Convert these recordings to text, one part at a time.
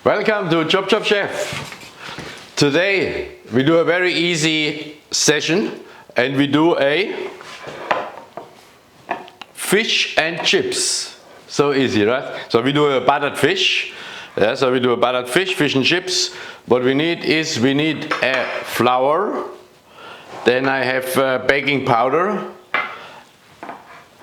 Welcome to ChopChopChef. Today we do a very easy session and we do a fish and chips. So easy, right? So we do a buttered fish. Yeah, so we do a buttered fish and chips. What we need is a flour. Then I have baking powder.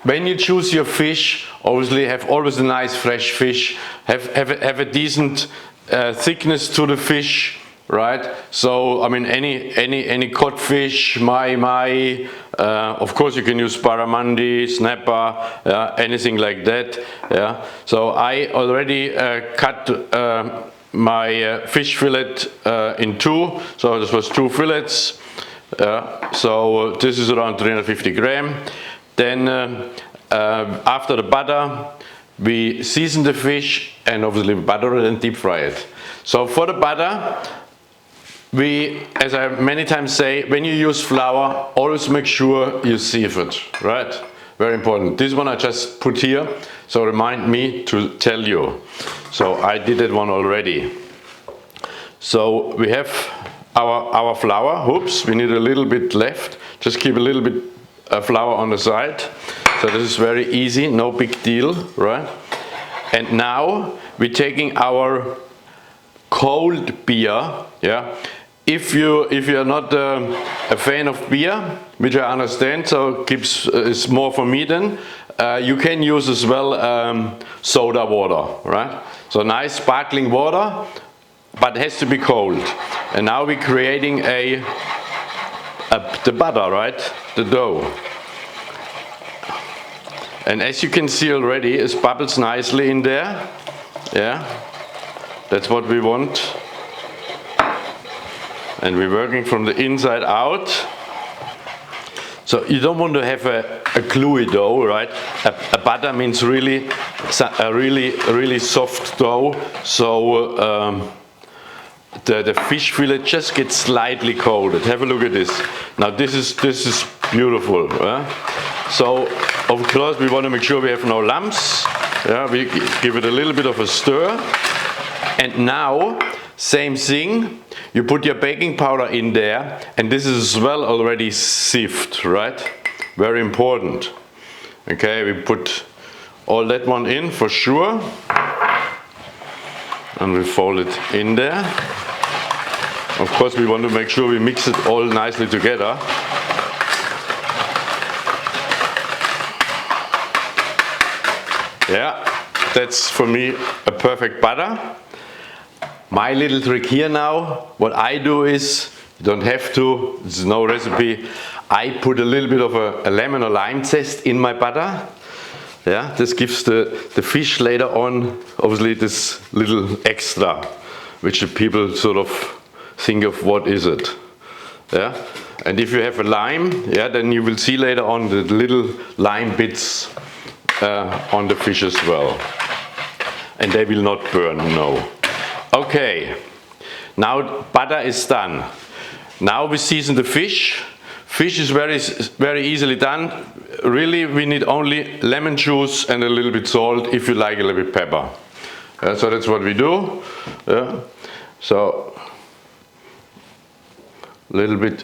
When you choose your fish, obviously have always a nice fresh fish. Have a decent thickness to the fish, right? So I mean any codfish, mai, of course you can use barramundi, snapper, anything like that. Yeah. So I already cut my fish fillet in two. So this was 2 fillets. So this is around 350 gram. Then after the butter, we season the fish and obviously butter it and deep fry it. So for the butter, we, as I many times say, when you use flour, always make sure you sieve it, right? Very important. This one I just put here, so remind me to tell you. So I did that one already. So we have our flour. Oops, we need a little bit left. Just keep a little bit flour on the side. So this is very easy, no big deal, right? And now we're taking our cold beer. Yeah. If you're not a fan of beer, which I understand, so it's more for me then, you can use as well soda water, right? So nice sparkling water, but it has to be cold. And now we're creating the butter, right? The dough. And as you can see already, it bubbles nicely in there. Yeah, that's what we want. And we're working from the inside out. So you don't want to have a gluey dough, right? A butter means a really soft dough. So the fish fillet just gets slightly coated. Have a look at this. Now this is beautiful. So of course we want to make sure we have no lumps. Yeah, we give it a little bit of a stir. And now same thing. You put your baking powder in there, and this is as well already sieved, right? Very important. Okay, we put all that one in for sure. And we fold it in there. Of course we want to make sure we mix it all nicely together. Yeah, that's for me a perfect butter. My little trick here now, what I do is, you don't have to, there's no recipe, I put a little bit of a lemon or lime zest in my butter. Yeah, this gives the fish later on, obviously this little extra, which the people sort of think of what is it. Yeah, and if you have a lime, yeah, then you will see later on the little lime bits on the fish as well. And they will not burn, no. Okay, now butter is done. Now we season the fish. Fish is very easily done. Really, we need only lemon juice and a little bit salt, if you like a little bit pepper. So that's what we do. So a little bit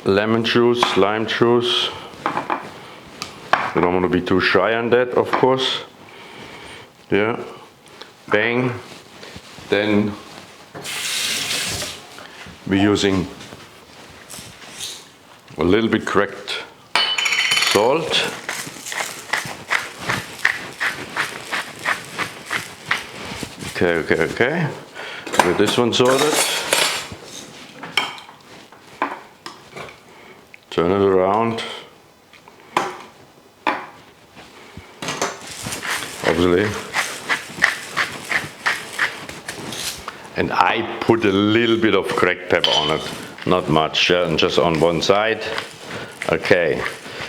lemon juice, lime juice. You don't want to be too shy on that, of course. Yeah. Bang. Then we're using a little bit cracked salt. Okay. With this one sorted. Turn it around. Obviously. And I put a little bit of cracked pepper on it, not much, and just on one side. Okay,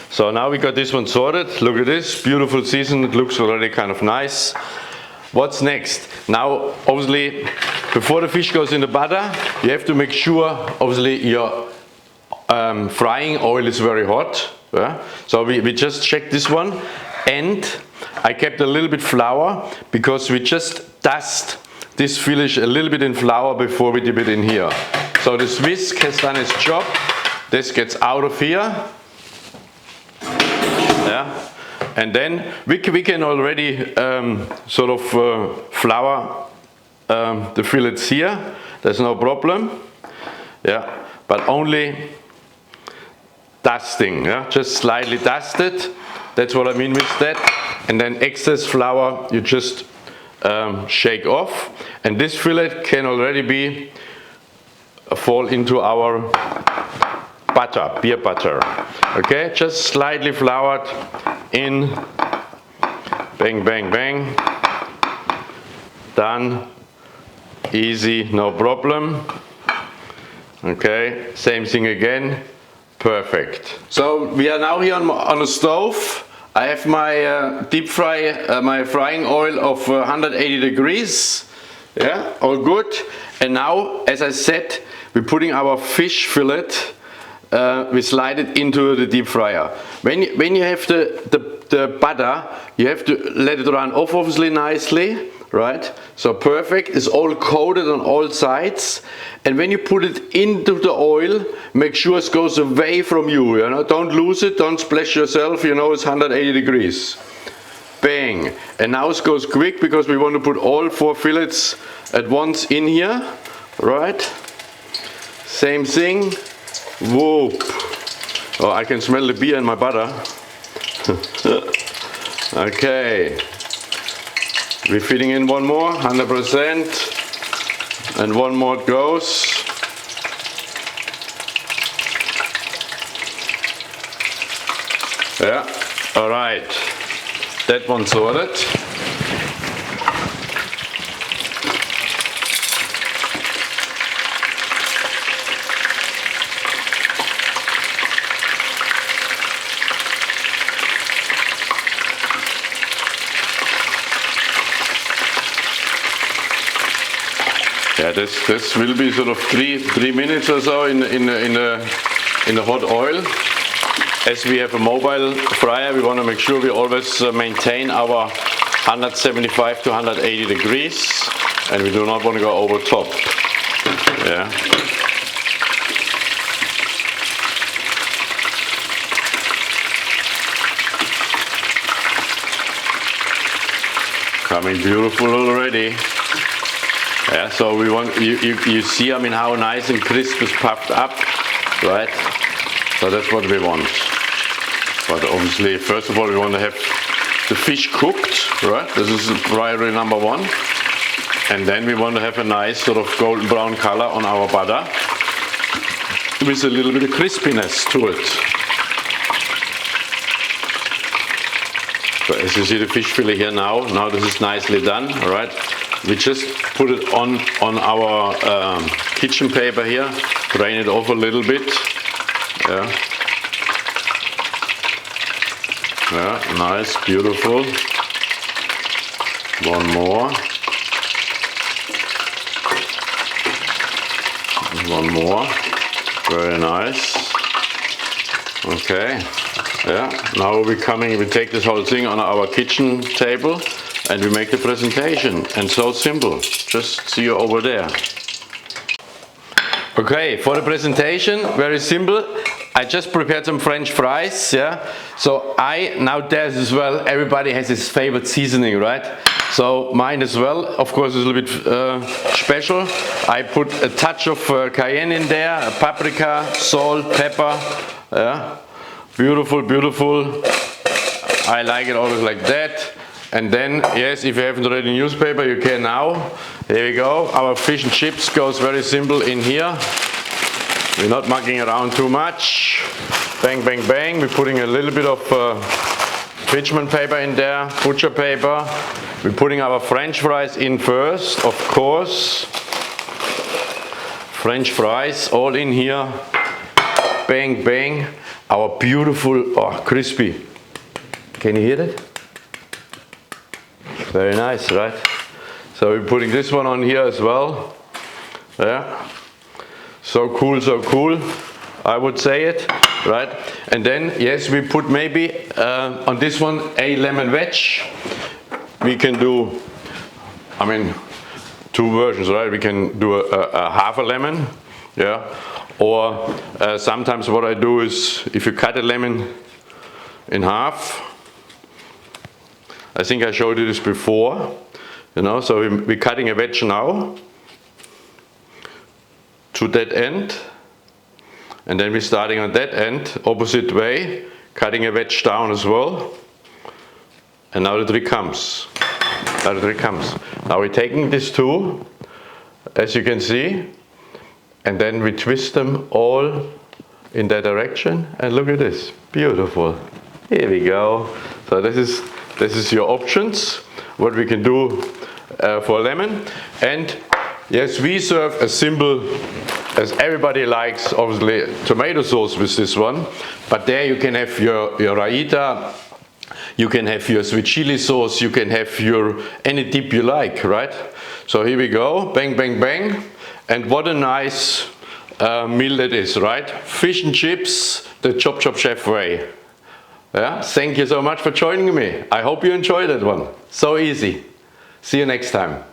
so now we got this one sorted. Look at this, beautiful season. It looks already kind of nice. What's next? Now, obviously, before the fish goes in the butter, you have to make sure, obviously, your frying oil is very hot. Yeah? So we just check this one, and I kept a little bit flour because we just dust this fillet a little bit in flour before we dip it in here. So this whisk has done its job. This gets out of here. Yeah. And then we can already sort of flour the fillets here. There's no problem. Yeah. But only dusting. Yeah. Just slightly dusted. That's what I mean with that. And then excess flour you just shake off. And this fillet can already be fall into our butter, beer butter. Okay, just slightly floured in. Bang, bang, bang. Done. Easy, no problem. Okay, same thing again. Perfect. So we are now here on the stove. I have my deep fry, my frying oil of 180 degrees. Yeah, all good. And now, as I said, we're putting our fish fillet. We slide it into the deep fryer. When you have the butter, you have to let it run off obviously nicely, right? So perfect, it's all coated on all sides. And when you put it into the oil, make sure it goes away from you, you know? Don't lose it, don't splash yourself, you know it's 180 degrees. Bang! And now it goes quick because we want to put all 4 fillets at once in here, right? Same thing. Whoop! Oh, I can smell the beer in my butter. Okay. We're feeding in one more, 100%. And one more it goes. Yeah, alright. That one sorted. Yeah, this will be sort of three minutes or so in the hot oil. As we have a mobile fryer, we want to make sure we always maintain our 175 to 180 degrees, and we do not want to go over top. Yeah. Coming beautiful already. Yeah, so we want you see, I mean, how nice and crisp is puffed up, right? So that's what we want. But obviously, first of all, we want to have the fish cooked, right? This is priority number 1. And then we want to have a nice sort of golden brown color on our butter with a little bit of crispiness to it. So as you see the fish fillet here now this is nicely done, all right? We just put it on our kitchen paper here, drain it off a little bit. Yeah. Yeah, nice, beautiful. One more. One more. Very nice. Okay. Yeah. Now we take this whole thing on our kitchen table and we make the presentation. And so simple. Just see you over there. Okay, for the presentation, very simple. I just prepared some French fries, yeah. So now there's as well, everybody has his favorite seasoning, right? So mine as well, of course, is a little bit special. I put a touch of cayenne in there, paprika, salt, pepper, yeah. Beautiful, beautiful. I like it always like that. And then, yes, if you haven't read the newspaper, you can now. There we go. Our fish and chips goes very simple in here. We're not mucking around too much. Bang, bang, bang. We're putting a little bit of parchment paper in there, butcher paper. We're putting our French fries in first, of course. French fries all in here. Bang, bang. Our beautiful, crispy. Can you hear that? Very nice, right? So we're putting this one on here as well. Yeah. So cool, I would say it, right? And then, yes, we put maybe on this one a lemon wedge. we can do, I mean, two versions, right? We can do a half a lemon, yeah. Or sometimes what I do is, if you cut a lemon in half, I think I showed you this before, you know, so we're cutting a wedge now to that end, and then we're starting on that end, opposite way, cutting a wedge down as well. And now the trick comes. Now the trick comes. Now we're taking these two, as you can see, and then we twist them all in that direction, and look at this, beautiful. Here we go. So this is your options, what we can do for lemon. And yes, we serve a simple, as everybody likes, obviously, tomato sauce with this one. But there you can have your raita, you can have your sweet chili sauce, you can have your any dip you like, right? So here we go, bang, bang, bang. And what a nice meal that is, right? Fish and chips, the ChopChopChef way. Yeah? Thank you so much for joining me. I hope you enjoyed that one. So easy. See you next time.